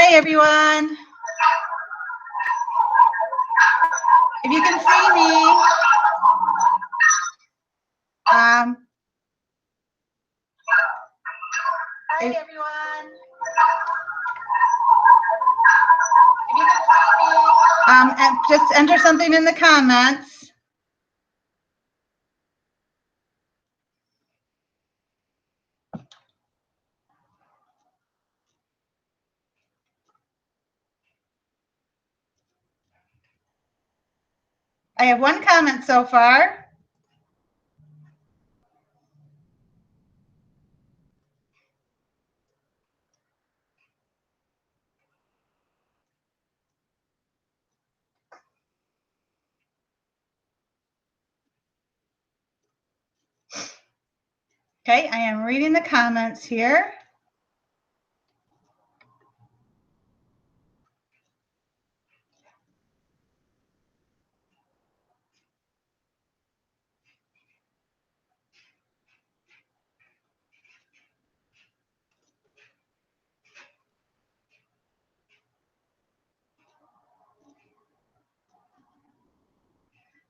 Hi, everyone. If you can see me, Hi, everyone. If you can see me, and just enter something in the comments. I have one comment so far. Okay, I am reading the comments here.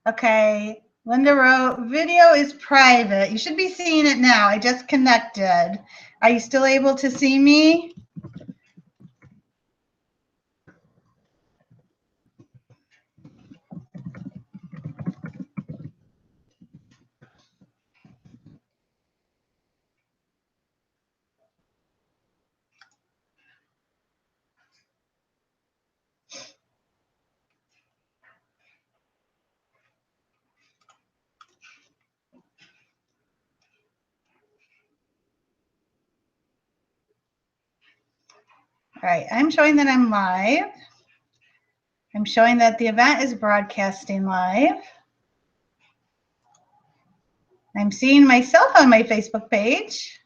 Okay, Linda wrote, video is private. You should be seeing it now. I just connected. Are you still able to see me? All right, I'm showing that I'm live. I'm showing that the event is broadcasting live. I'm seeing myself on my Facebook page.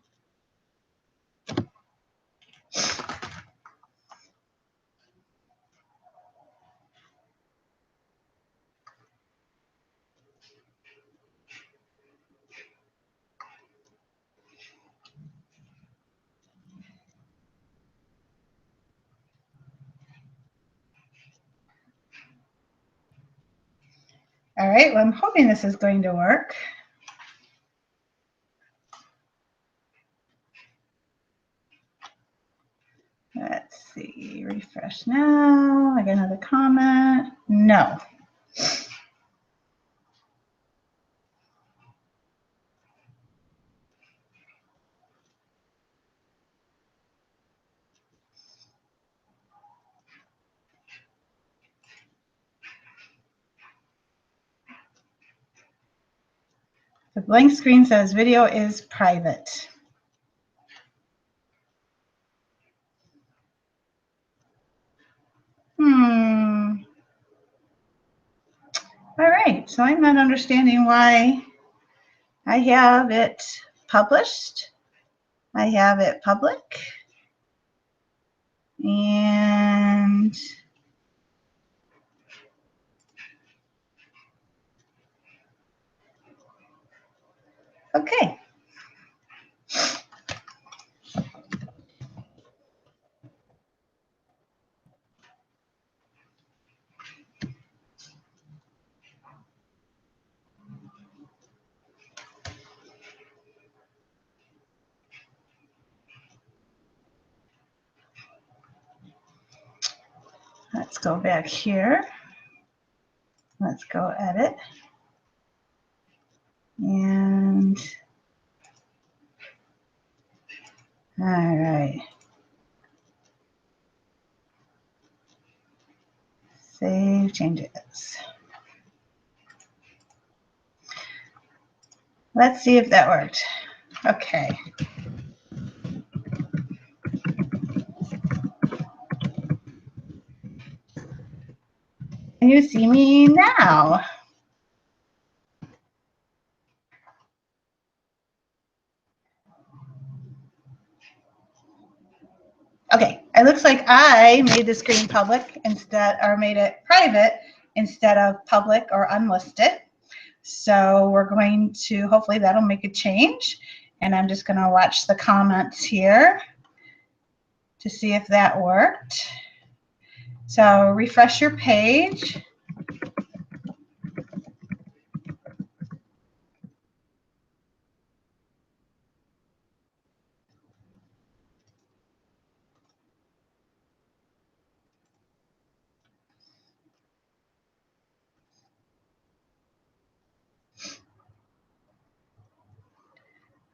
All right, well, I'm hoping this is going to work. Let's see, refresh now. I got another comment. No. The blank screen says video is private. All right, so I'm not understanding why I have it published. I have it public. And okay. Let's go back here. Let's go edit. And all right. Save changes. Let's see if that worked. Okay. Can you see me now? Okay, it looks like I made the screen public instead, or made it private instead of public or unlisted. So we're going to, hopefully that'll make a change. And I'm just going to watch the comments here to see if that worked. So refresh your page.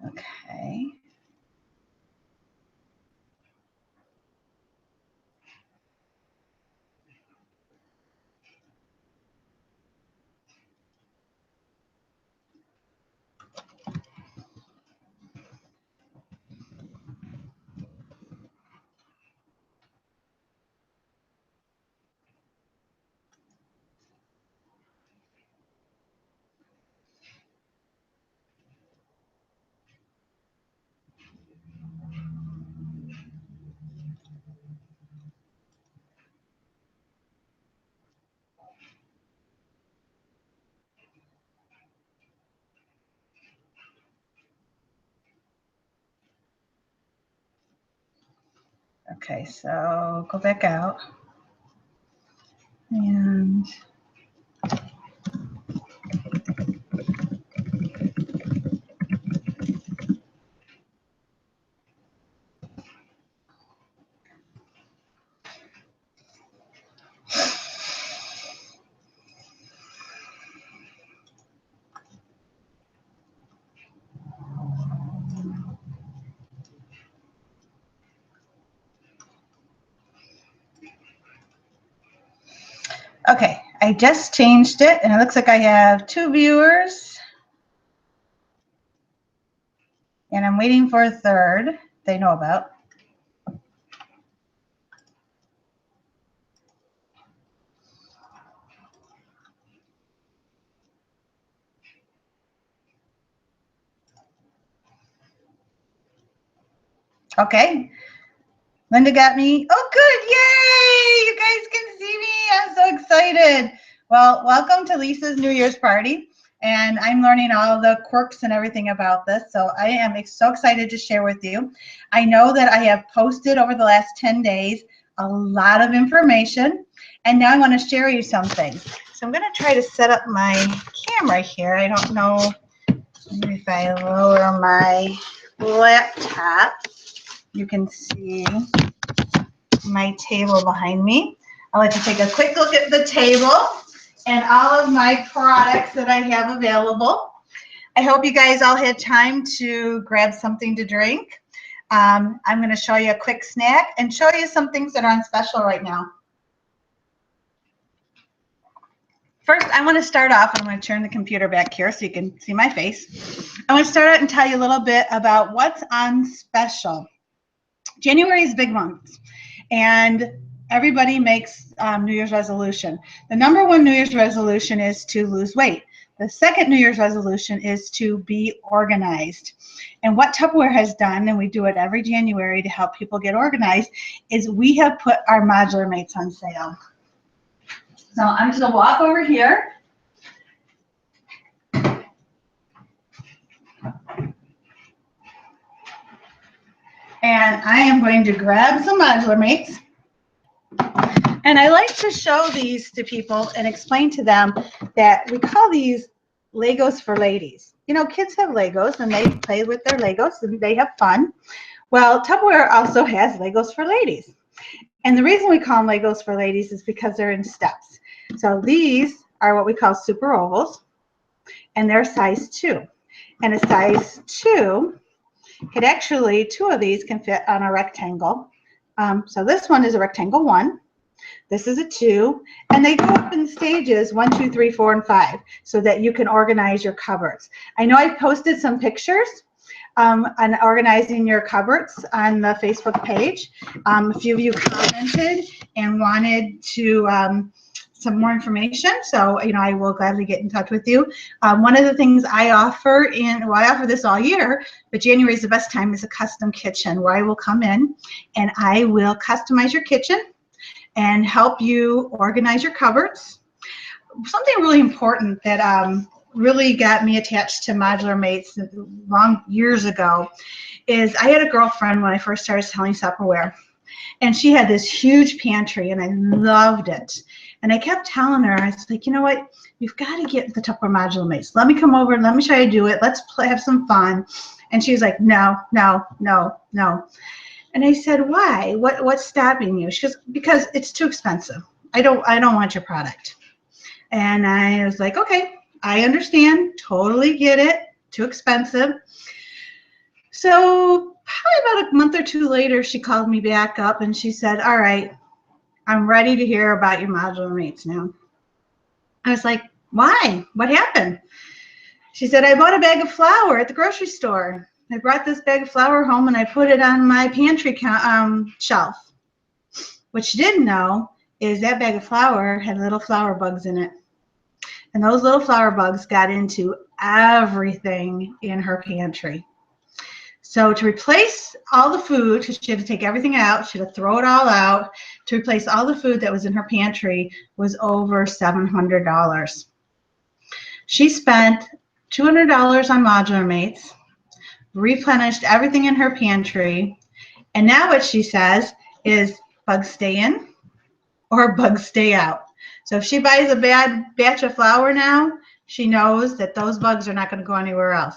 Okay. Okay, so go back out. And okay, I just changed it, and it looks like I have 2 viewers. And I'm waiting for a third they know about. Okay, Linda got me. Oh, good. Yay! You guys can see me. I'm so excited. Well, welcome to Lisa's New Year's party. And I'm learning all the quirks and everything about this. So I am so excited to share with you. I know that I have posted over the last 10 days a lot of information. And now I want to share you some things. So I'm going to try to set up my camera here. I don't know. Maybe if I lower my laptop, you can see my table behind me. I'll let you take a quick look at the table and all of my products that I have available. I hope you guys all had time to grab something to drink. I'm going to show you a quick snack and show you some things that are on special right now. First, I want to start off, I'm going to turn the computer back here so you can see my face. I want to start out and tell you a little bit about what's on special. January is big month, and everybody makes New Year's resolution. The number one New Year's resolution is to lose weight. The second New Year's resolution is to be organized. And what Tupperware has done, and we do it every January to help people get organized, is we have put our modular mates on sale. So I'm just going to walk over here. And I am going to grab some modular mates. And I like to show these to people and explain to them that we call these Legos for ladies. You know, kids have Legos and they play with their Legos and they have fun. Well, Tupperware also has Legos for ladies. And the reason we call them Legos for ladies is because they're in steps. So these are what we call super ovals, and they're size 2. And a size 2 could actually, 2 of these can fit on a rectangle. So this one is a rectangle 1. This is a 2, and they go up in stages 1, 2, 3, 4, and 5, so that you can organize your cupboards. I know I posted some pictures on organizing your cupboards on the Facebook page. A few of you commented and wanted to some more information, so I will gladly get in touch with you. One of the things I offer I offer this all year, but January is the best time, is a custom kitchen, where I will come in and I will customize your kitchen and help you organize your cupboards. Something really important that really got me attached to modular mates long years ago is I had a girlfriend when I first started selling Tupperware. And she had this huge pantry, and I loved it. And I kept telling her, I was like, you know what? You've got to get the Tupperware modular mates. Let me come over and let me show you how to do it. Let's play, have some fun. And she was like, no, no, no, no. And I said, why? What's stopping you? She goes, because it's too expensive. I don't want your product. And I was like, okay, I understand. Totally get it. Too expensive. So probably about a month or two later, she called me back up and she said, all right, I'm ready to hear about your modular mates now. I was like, why? What happened? She said, I bought a bag of flour at the grocery store. I brought this bag of flour home and I put it on my pantry shelf. What she didn't know is that bag of flour had little flour bugs in it. And those little flour bugs got into everything in her pantry. So to replace all the food, because she had to take everything out, she had to throw it all out, to replace all the food that was in her pantry was over $700. She spent $200 on modular mates, replenished everything in her pantry, and now what she says is bugs stay in or bugs stay out. So if she buys a bad batch of flour now, she knows that those bugs are not going to go anywhere else.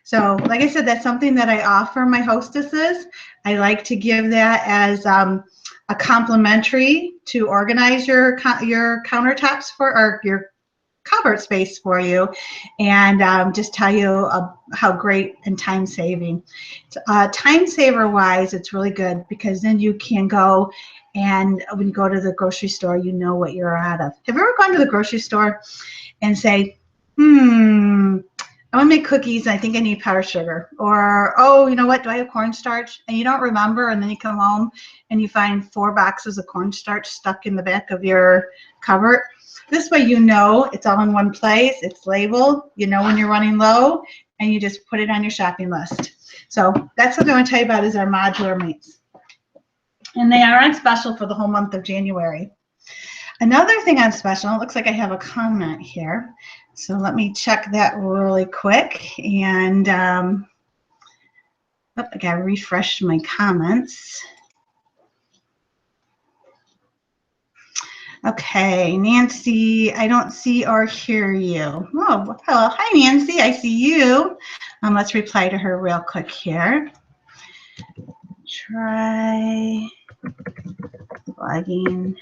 So like I said, that's something that I offer my hostesses. I like to give that as a complimentary to organize your countertops for, or your cupboard space for you, and just tell you how great and time saving. Time saver wise, it's really good because then you can go, and when you go to the grocery store, you know what you're out of. Have you ever gone to the grocery store and say, I want to make cookies and I think I need powdered sugar, or, oh, you know what, do I have cornstarch? And you don't remember, and then you come home and you find 4 boxes of cornstarch stuck in the back of your cupboard. This way you know it's all in one place, it's labeled, you know when you're running low, and you just put it on your shopping list. So that's what I want to tell you about is our modular mates. And they are on special for the whole month of January. Another thing on special, it looks like I have a comment here. So let me check that really quick. And I got to refresh my comments. Okay, Nancy, I don't see or hear you. Oh, hello. Hi, Nancy. I see you. Let's reply to her real quick here. Try logging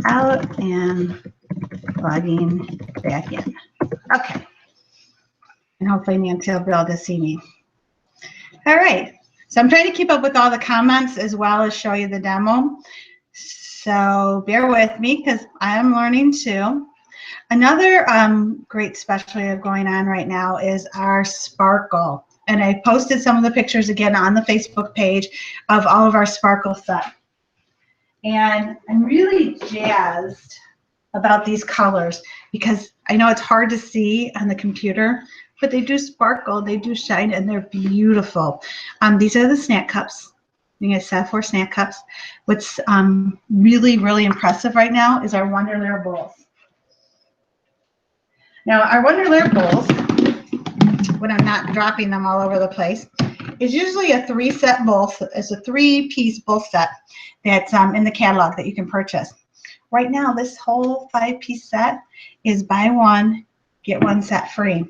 out and logging back in. Okay. And hopefully Nancy will be able to see me. All right. So I'm trying to keep up with all the comments as well as show you the demo. So bear with me because I am learning too. Another great special we have going on right now is our Sparkle. And I posted some of the pictures again on the Facebook page of all of our Sparkle set. And I'm really jazzed about these colors because I know it's hard to see on the computer, but they do sparkle, they do shine, and they're beautiful. These are the snack cups. You guys have 4 snack cups. What's really, really impressive right now is our Wonder Layer bowls. Now, our Wonder Layer bowls, when I'm not dropping them all over the place, is usually a 3-set bowl. It's a 3-piece bowl set that's in the catalog that you can purchase. Right now, this whole 5-piece set is buy one, get 1 set free.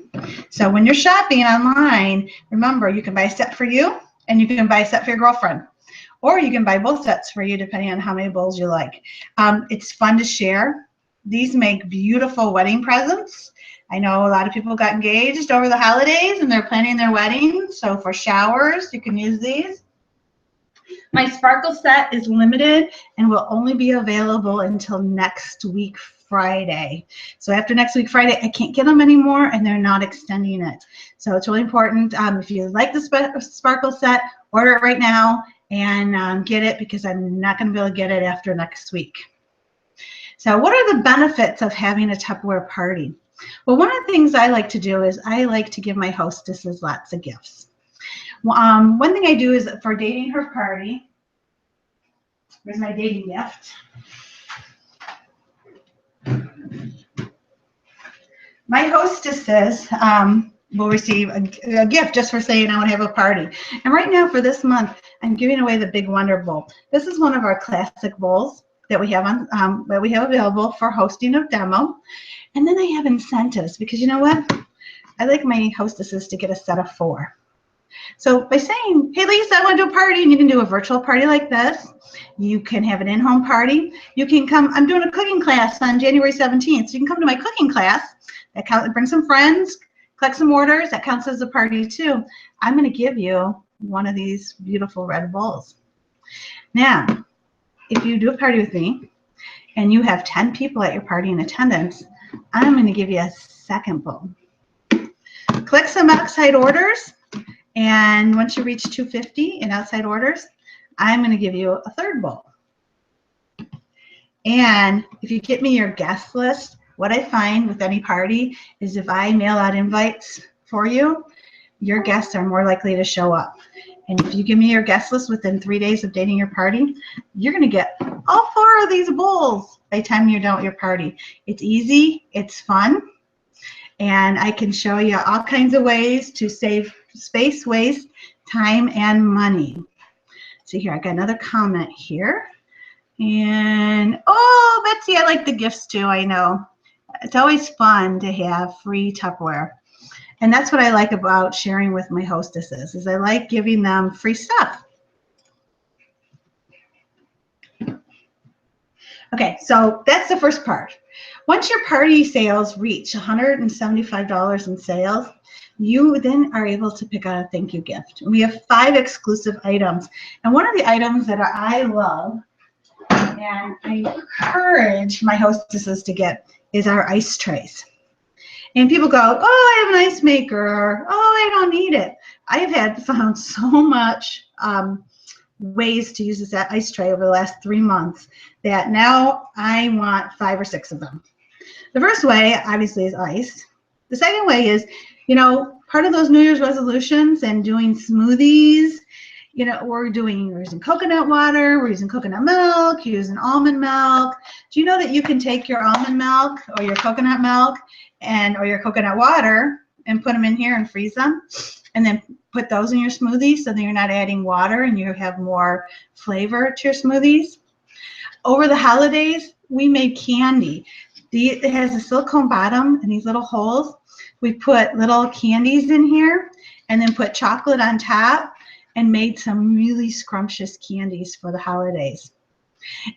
So when you're shopping online, remember, you can buy a set for you and you can buy a set for your girlfriend. Or you can buy both sets for you depending on how many bowls you like. It's fun to share. These make beautiful wedding presents. I know a lot of people got engaged over the holidays and they're planning their weddings. So for showers, you can use these. My Sparkle set is limited and will only be available until next week, Friday. So after next week, Friday, I can't get them anymore and they're not extending it. So it's really important. If you like the Sparkle set, order it right now and get it because I'm not going to be able to get it after next week. So what are the benefits of having a Tupperware party? Well, one of the things I like to do is I like to give my hostesses lots of gifts. One thing I do is for dating her party, here's my dating gift. My hostesses will receive a gift just for saying I want to have a party. And right now for this month, I'm giving away the Big Wonder Bowl. This is one of our classic bowls that we have available for hosting a demo. And then I have incentives because you know what? I like my hostesses to get a set of 4. So by saying, hey, Lisa, I want to do a party, and you can do a virtual party like this. You can have an in-home party. You can come. I'm doing a cooking class on January 17th. So you can come to my cooking class. Bring some friends, collect some orders. That counts as a party too. I'm going to give you one of these beautiful red bowls. Now, if you do a party with me and you have 10 people at your party in attendance, I'm going to give you a second bowl. Click some outside orders, and once you reach 250 in outside orders, I'm going to give you a third bowl. And if you get me your guest list, what I find with any party is if I mail out invites for you, your guests are more likely to show up. And if you give me your guest list within 3 days of dating your party, you're going to get all 4 of these bowls by the time you're done with your party. It's easy, it's fun, and I can show you all kinds of ways to save space, waste, time, and money. See here, I got another comment here. And, oh, Betsy, I like the gifts too, I know. It's always fun to have free Tupperware. And that's what I like about sharing with my hostesses, is I like giving them free stuff. Okay, so that's the first part. Once your party sales reach $175 in sales, you then are able to pick out a thank you gift. We have 5 exclusive items. And one of the items that I love and I encourage my hostesses to get is our ice trays. And people go, oh, I have an ice maker. Oh, I don't need it. I've found so much ways to use this ice tray over the last 3 months that now I want 5 or 6 of them. The first way, obviously, is ice. The second way is, part of those New Year's resolutions and doing smoothies. We're using coconut water, we're using coconut milk, you're using almond milk. Do you know that you can take your almond milk or your coconut milk or your coconut water and put them in here and freeze them, and then put those in your smoothies so that you're not adding water and you have more flavor to your smoothies? Over the holidays, we made candy. It has a silicone bottom and these little holes. We put little candies in here and then put chocolate on top and made some really scrumptious candies for the holidays.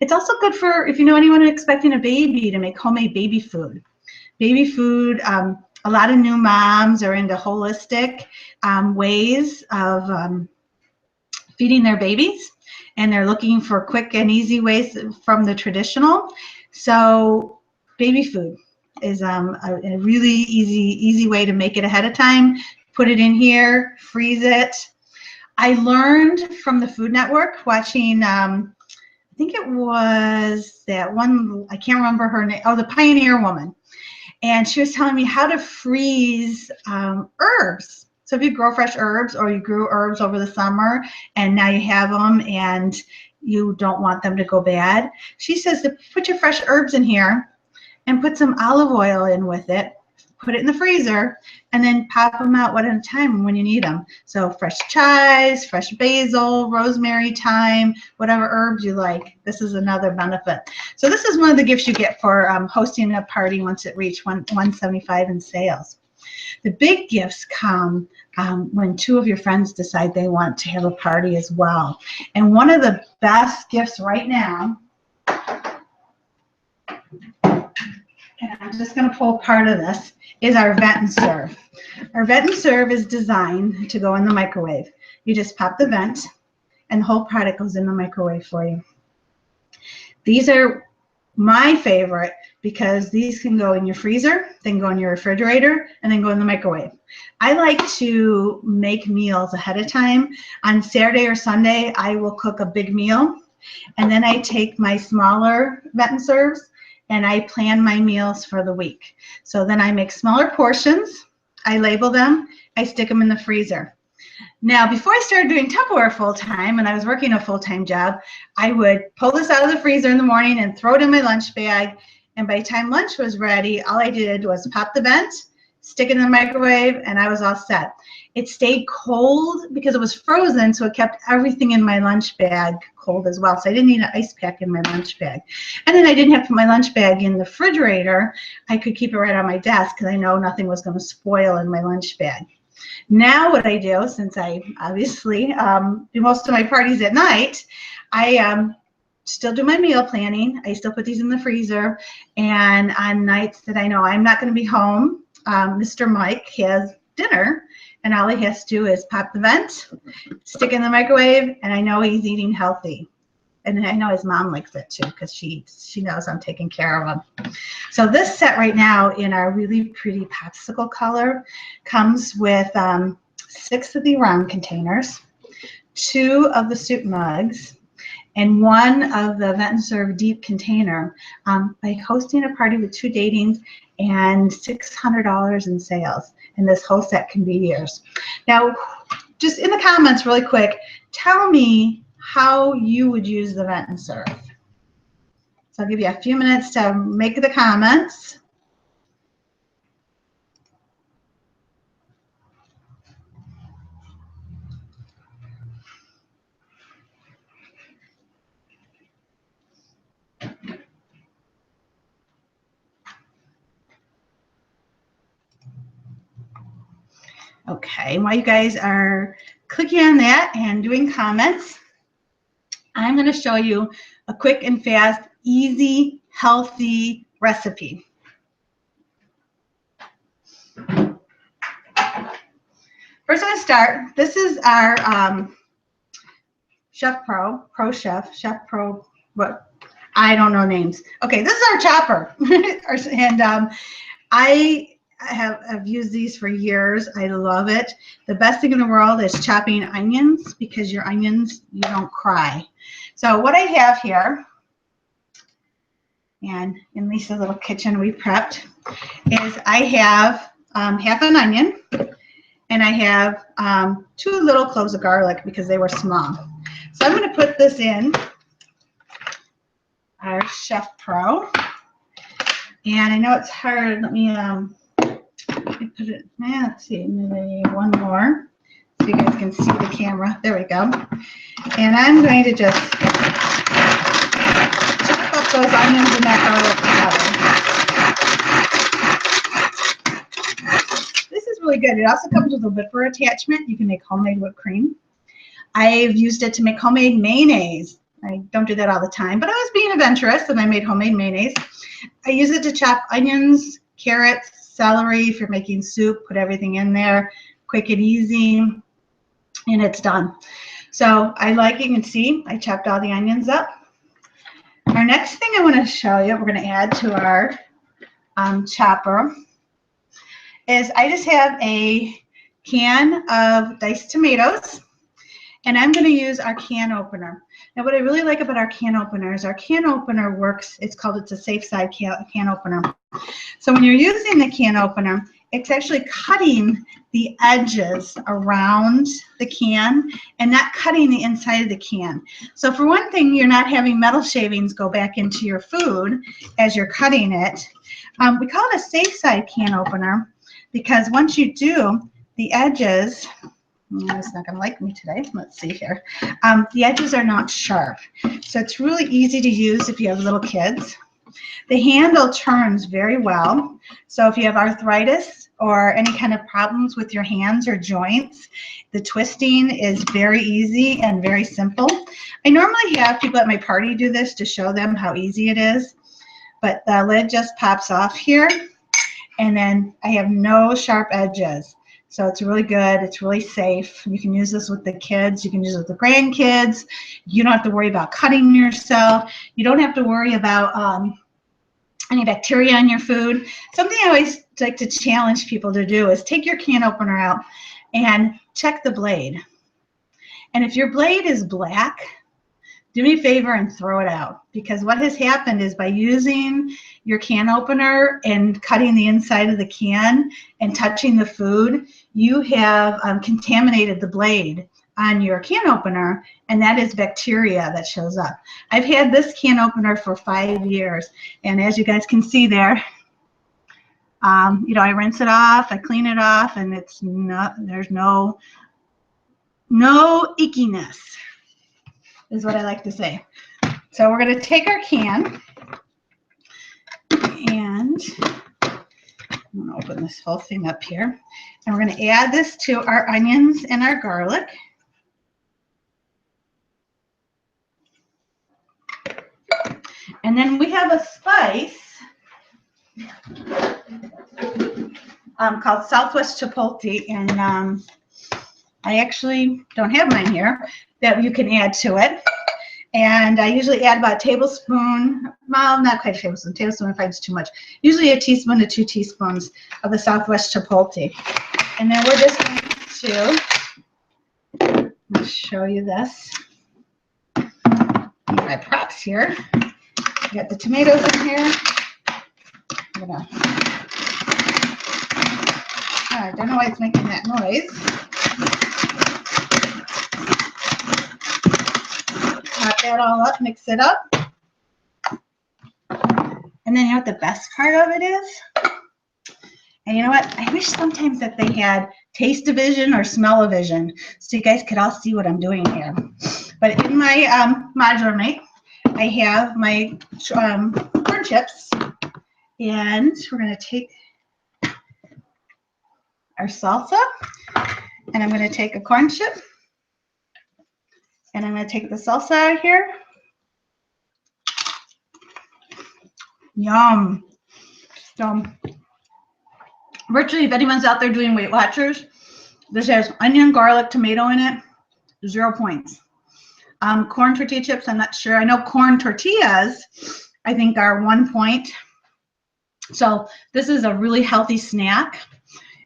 It's also good for, if you know anyone expecting a baby, to make homemade baby food. Baby food, a lot of new moms are into holistic ways of feeding their babies, and they're looking for quick and easy ways from the traditional. So baby food is a really easy way to make it ahead of time. Put it in here, freeze it. I learned from the Food Network watching, I think it was that one, I can't remember her name, the Pioneer Woman. And she was telling me how to freeze herbs. So if you grow fresh herbs or you grew herbs over the summer and now you have them and you don't want them to go bad, she says to put your fresh herbs in here and put some olive oil in with it, put it in the freezer, and then pop them out one at a time when you need them. So fresh chives, fresh basil, rosemary, thyme, whatever herbs you like. This is another benefit. So this is one of the gifts you get for hosting a party once it reaches $175 in sales. The big gifts come when 2 of your friends decide they want to have a party as well. And one of the best gifts right now, and I'm just going to pull part of this, is our Vent and Serve. Our Vent and Serve is designed to go in the microwave. You just pop the vent and the whole product goes in the microwave for you. These are my favorite because these can go in your freezer, they can go in your refrigerator, and then go in the microwave. I like to make meals ahead of time. On Saturday or Sunday, I will cook a big meal, and then I take my smaller Vent and Serves and I plan my meals for the week. So then I make smaller portions, I label them, I stick them in the freezer. Now, before I started doing Tupperware full-time, and I was working a full-time job, I would pull this out of the freezer in the morning and throw it in my lunch bag, and by the time lunch was ready, all I did was pop the vent, stick it in the microwave, and I was all set. It stayed cold because it was frozen, so it kept everything in my lunch bag cold as well. So I didn't need an ice pack in my lunch bag. And then I didn't have to put my lunch bag in the refrigerator. I could keep it right on my desk because I know nothing was going to spoil in my lunch bag. Now what I do, since I obviously do most of my parties at night, I still do my meal planning. I still put these in the freezer. And on nights that I know I'm not going to be home, Mr. Mike has dinner, and all he has to do is pop the vent, stick it in the microwave, and I know he's eating healthy. And I know his mom likes it too because she knows I'm taking care of him. So this set right now in our really pretty popsicle color comes with 6 of the round containers, 2 of the soup mugs, and 1 of the Vent and Serve deep container. By hosting a party with 2 datings and $600 in sales. And this whole set can be yours. Now, just in the comments really quick, tell me how you would use the Vent and Serve. So I'll give you a few minutes to make the comments. Okay, while you guys are clicking on that and doing comments, I'm going to show you a quick and fast, easy, healthy recipe. First, I'm going to start. This is our Chef Pro, what? I don't know names. Okay, this is our chopper. And I've used these for years. I love it. The best thing in the world is chopping onions because your onions, you don't cry. So what I have here, and in Lisa's little kitchen we prepped, is I have half an onion, and I have 2 little cloves of garlic because they were small. So I'm going to put this in our Chef Pro. And I know it's hard. Let me put it, let's see, maybe 1 more so you guys can see the camera. There we go. And I'm going to just chop up those onions and that garlic together. This is really good. It also comes with a whipper attachment. You can make homemade whipped cream. I've used it to make homemade mayonnaise. I don't do that all the time, but I was being adventurous and I made homemade mayonnaise. I use it to chop onions, carrots, celery. If you're making soup, put everything in there, quick and easy, and it's done. So I like, you can see, I chopped all the onions up. Our next thing I want to show you, we're going to add to our chopper, is I just have a can of diced tomatoes. And I'm going to use our can opener. Now, what I really like about our can opener is our can opener works. It's a safe side can opener. So when you're using the can opener, it's actually cutting the edges around the can and not cutting the inside of the can. So for one thing, you're not having metal shavings go back into your food as you're cutting it. We call it a safe side can opener because once you do, the edges, it's not going to like me today. Let's see here. The edges are not sharp. So it's really easy to use if you have little kids. The handle turns very well. So if you have arthritis or any kind of problems with your hands or joints, the twisting is very easy and very simple. I normally have people at my party do this to show them how easy it is. But the lid just pops off here. And then I have no sharp edges. So it's really good. It's really safe. You can use this with the kids. You can use it with the grandkids. You don't have to worry about cutting yourself. You don't have to worry about any bacteria in your food. Something I always like to challenge people to do is take your can opener out and check the blade. And if your blade is black, do me a favor and throw it out, because what has happened is by using your can opener and cutting the inside of the can and touching the food, you have contaminated the blade on your can opener, and that is bacteria that shows up. I've had this can opener for 5 years, and as you guys can see there, You know, I rinse it off, I clean it off, and it's not, there's no ickiness, is what I like to say. So we're going to take our can, and I'm going to open this whole thing up here, and we're going to add this to our onions and our garlic. And then we have a spice called Southwest Chipotle, and I actually don't have mine here, that you can add to it. And I usually add about a tablespoon, well, not quite a tablespoon if it's too much. Usually a teaspoon to 2 teaspoons of the Southwest Chipotle. And then we're just going to, I'll show you this. My props here. I got the tomatoes in here. I don't know why it's making that noise. Chop that all up, mix it up. And then you know what the best part of it is? And you know what? I wish sometimes that they had taste-o-vision or smell-o-vision so you guys could all see what I'm doing here. But in my modular make, I have my corn chips, and we're going to take our salsa, and I'm going to take a corn chip, and I'm going to take the salsa out of here. Yum. So, virtually, if anyone's out there doing Weight Watchers, this has onion, garlic, tomato in it, 0 points. Corn tortilla chips, I'm not sure. I know corn tortillas, I think, are 1 point. So this is a really healthy snack.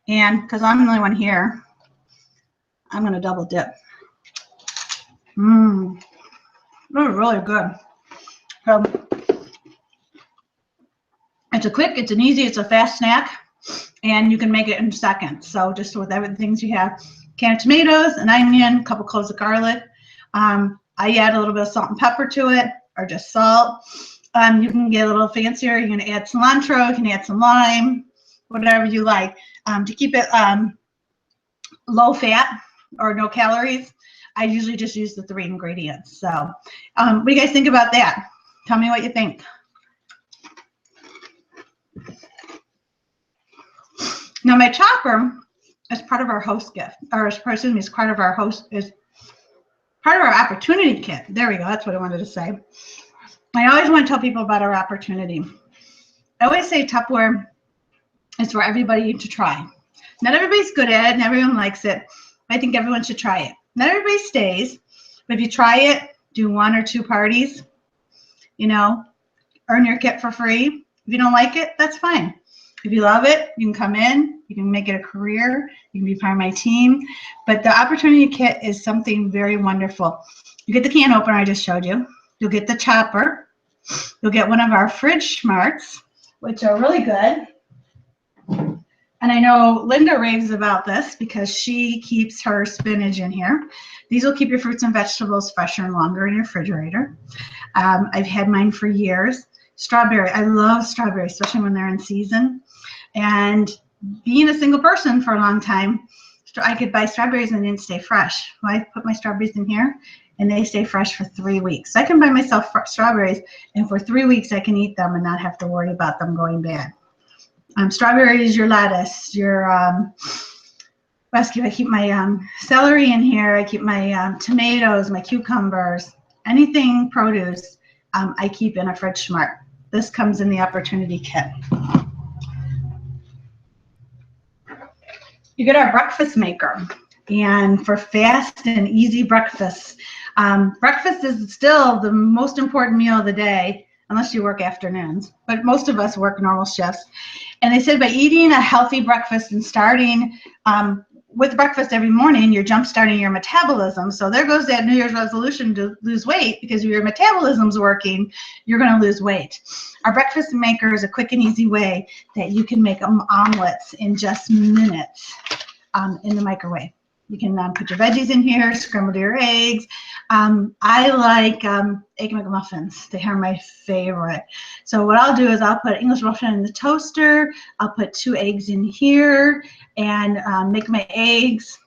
And because I'm the only one here, I'm going to double dip. This is really good. So it's a quick, it's an easy, it's a fast snack, and you can make it in seconds. So just with everything things you have, can of tomatoes, an onion, a couple cloves of garlic. I add a little bit of salt and pepper to it, or just salt. You can get a little fancier. You can add cilantro, you can add some lime, whatever you like. To keep it low fat or no calories, I usually just use the 3 ingredients. So what do you guys think about that? Tell me what you think. Now my chopper is part of our host gift, or excuse me, is part of our opportunity kit. There we go. That's what I wanted to say. I always want to tell people about our opportunity. I always say Tupperware is for everybody to try. Not everybody's good at it, and everyone likes it. I think everyone should try it. Not everybody stays, but if you try it, do 1 or 2 parties, you know, earn your kit for free. If you don't like it, that's fine. If you love it, you can come in, you can make it a career, you can be part of my team. But the opportunity kit is something very wonderful. You get the can opener I just showed you. You'll get the chopper. You'll get one of our fridge smarts, which are really good. And I know Linda raves about this because she keeps her spinach in here. These will keep your fruits and vegetables fresher and longer in your refrigerator. I've had mine for years. Strawberry, I love strawberries, especially when they're in season. And being a single person for a long time, I could buy strawberries and they didn't stay fresh. Well, I put my strawberries in here and they stay fresh for 3 weeks. So I can buy myself strawberries, and for 3 weeks I can eat them and not have to worry about them going bad. Strawberries, your lettuce, your I keep my celery in here. I keep my tomatoes, my cucumbers, anything produce. I keep in a fridge smart. This comes in the opportunity kit. You get our breakfast maker, and for fast and easy breakfasts. Breakfast is still the most important meal of the day, unless you work afternoons, but most of us work normal shifts. And they said by eating a healthy breakfast and starting with breakfast every morning, you're jump starting your metabolism. So there goes that New Year's resolution to lose weight, because if your metabolism's working, you're going to lose weight. Our breakfast maker is a quick and easy way that you can make omelets in just minutes in the microwave. You can put your veggies in here, scramble your eggs. I like Egg McMuffins. They are my favorite. So what I'll do is I'll put English muffin in the toaster. I'll put 2 eggs in here and make my eggs.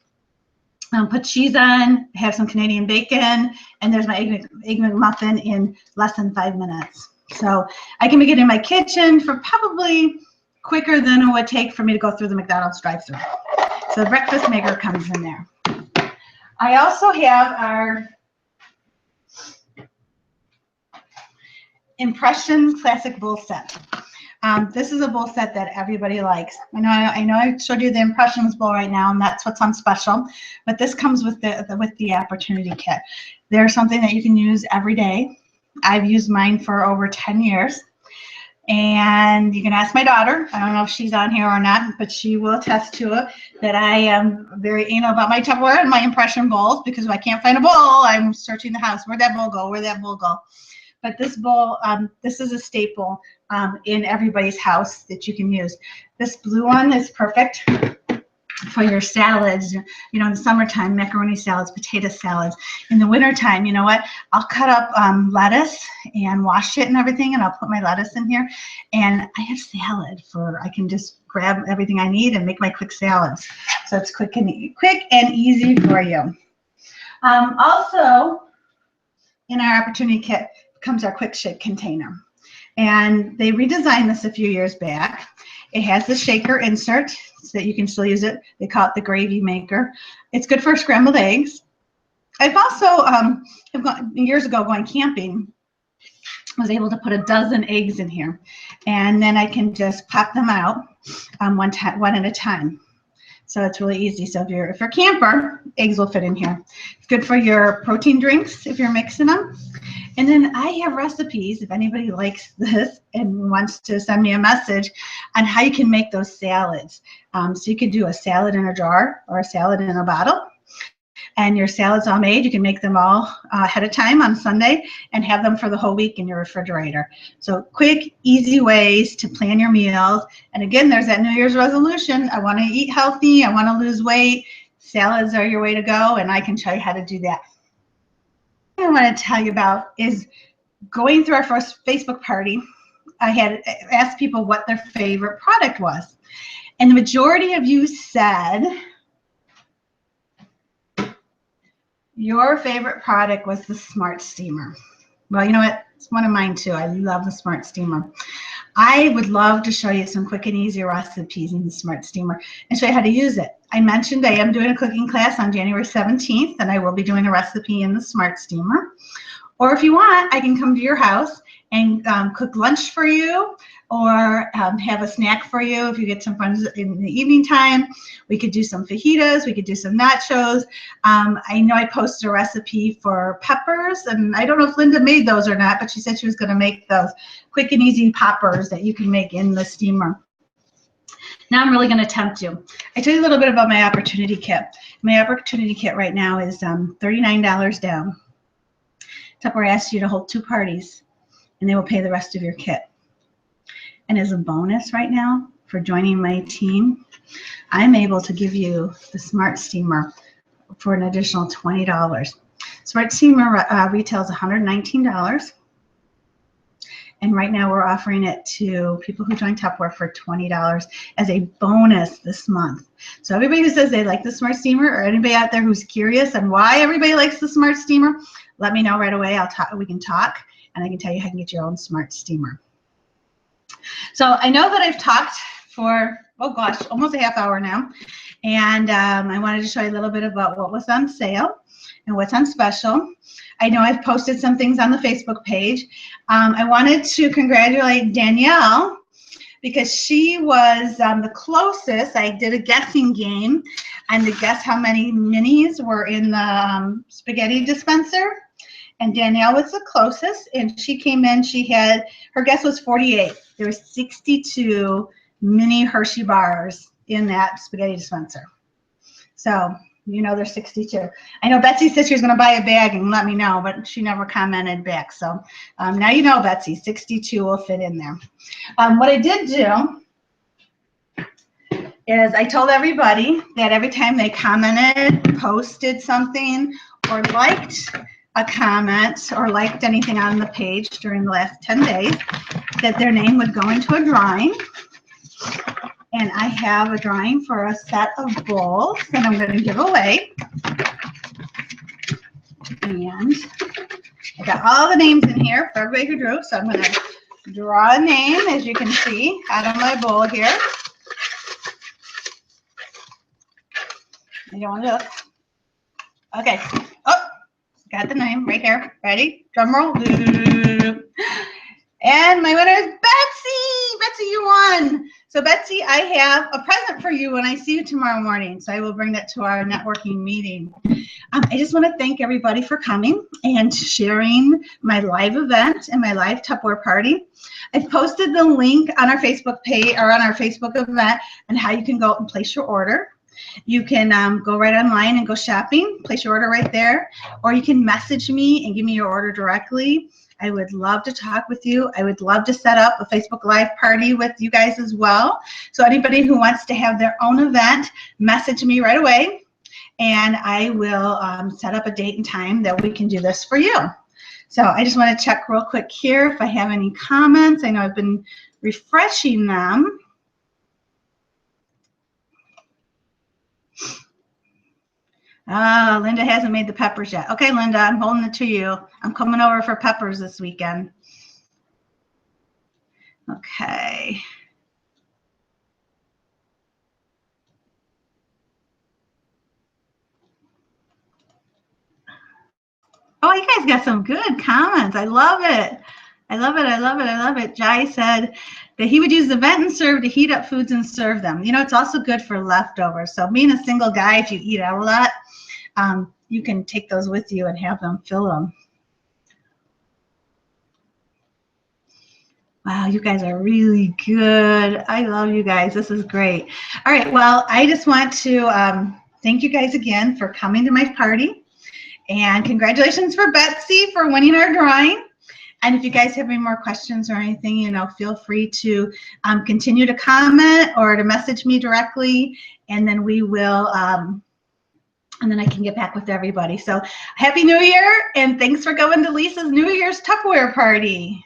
Put cheese on, have some Canadian bacon, and there's my Egg McMuffin in less than 5 minutes. So I can make it in my kitchen for probably quicker than it would take for me to go through the McDonald's drive-thru. So the breakfast maker comes in there. I also have our Impression Classic Bowl Set. This is a bowl set that everybody likes. I know I showed you the Impressions bowl right now, and that's what's on special. But this comes with the Opportunity Kit. They're something that you can use every day. I've used mine for over 10 years. And you can ask my daughter. I don't know if she's on here or not, but she will attest to it that I am very anal about my Tupperware and my impression bowls, because if I can't find a bowl, I'm searching the house. Where'd that bowl go? Where'd that bowl go? But this bowl, this is a staple in everybody's house that you can use. This blue one is perfect for your salads. You know, in the summertime, macaroni salads, potato salads. In the wintertime, you know what? I'll cut up lettuce and wash it and everything, and I'll put my lettuce in here. And I have salad I can just grab everything I need and make my quick salads. So it's quick and easy for you. Also, in our Opportunity Kit comes our Quick Shake container. And they redesigned this a few years back. It has the shaker insert so that you can still use it. They call it the gravy maker. It's good for scrambled eggs. I've also, years ago going camping, was able to put a dozen eggs in here. And then I can just pop them out one at a time. So it's really easy. So if you're a camper, eggs will fit in here. It's good for your protein drinks if you're mixing them. And then I have recipes, if anybody likes this and wants to send me a message, on how you can make those salads. So you can do a salad in a jar or a salad in a bottle. And your salad's all made. You can make them all ahead of time on Sunday and have them for the whole week in your refrigerator. So quick, easy ways to plan your meals. And again, there's that New Year's resolution. I want to eat healthy. I want to lose weight. Salads are your way to go, and I can show you how to do that. What I want to tell you about is going through our first Facebook party. I had asked people what their favorite product was. And the majority of you said your favorite product was the Smart Steamer. Well, you know what? It's one of mine too. I love the Smart Steamer. I would love to show you some quick and easy recipes in the Smart Steamer and show you how to use it. I mentioned I am doing a cooking class on January 17th, and I will be doing a recipe in the Smart Steamer. Or if you want, I can come to your house and cook lunch for you, or have a snack for you if you get some friends in the evening time. We could do some fajitas. We could do some nachos. I know I posted a recipe for peppers, and I don't know if Linda made those or not, but she said she was going to make those quick and easy poppers that you can make in the steamer. Now I'm really going to tempt you. I tell you a little bit about my Opportunity Kit. My Opportunity Kit right now is $39 down. Tupperware asks you to hold 2 parties, and they will pay the rest of your kit. And as a bonus right now for joining my team, I'm able to give you the Smart Steamer for an additional $20. Smart Steamer retails $119. And right now we're offering it to people who join Tupperware for $20 as a bonus this month. So everybody who says they like the Smart Steamer, or anybody out there who's curious on why everybody likes the Smart Steamer, let me know right away. We can talk, and I can tell you how you can get your own Smart Steamer. So I know that I've talked for, oh gosh, almost a half hour now. And I wanted to show you a little bit about what was on sale and what's on special. I know I've posted some things on the Facebook page. I wanted to congratulate Danielle because she was the closest. I did a guessing game and to guess how many minis were in the spaghetti dispenser. And Danielle was the closest, and she came in, her guess was 48. There were 62 mini Hershey bars in that spaghetti dispenser. So, you know there's 62. I know Betsy said she was going to buy a bag and let me know, but she never commented back. So now you know, Betsy, 62 will fit in there. What I did do is I told everybody that every time they commented, posted something, or liked a comment or liked anything on the page during the last 10 days, that their name would go into a drawing. And I have a drawing for a set of bowls that I'm going to give away. And I got all the names in here for everybody who drew. So I'm going to draw a name, as you can see, out of my bowl here. You don't want to look. Okay. Oh, got the name right here. Ready? Drum roll. And my winner is Betsy. Betsy, you won. So Betsy, I have a present for you when I see you tomorrow morning. So I will bring that to our networking meeting. I just want to thank everybody for coming and sharing my live event and my live Tupperware party. I've posted the link on our Facebook page or on our Facebook event and how you can go and place your order. You can go right online and go shopping, place your order right there, or you can message me and give me your order directly. I would love to talk with you. I would love to set up a Facebook Live party with you guys as well. So anybody who wants to have their own event, message me right away, and I will set up a date and time that we can do this for you. So I just want to check real quick here if I have any comments. I know I've been refreshing them. Oh, Linda hasn't made the peppers yet. Okay, Linda, I'm holding it to you. I'm coming over for peppers this weekend. Okay. Oh, you guys got some good comments. I love it. I love it. I love it. I love it. Jai said that he would use the vent and serve to heat up foods and serve them. You know, it's also good for leftovers. So being a single guy, if you eat out a lot, you can take those with you and have them fill them. Wow, you guys are really good. I love you guys. This is great. All right, well, I just want to thank you guys again for coming to my party. And congratulations for Betsy for winning our drawing. And if you guys have any more questions or anything, you know, feel free to continue to comment or to message me directly, and then we will, and then I can get back with everybody. So Happy New Year, and thanks for going to Lisa's New Year's Tupperware party.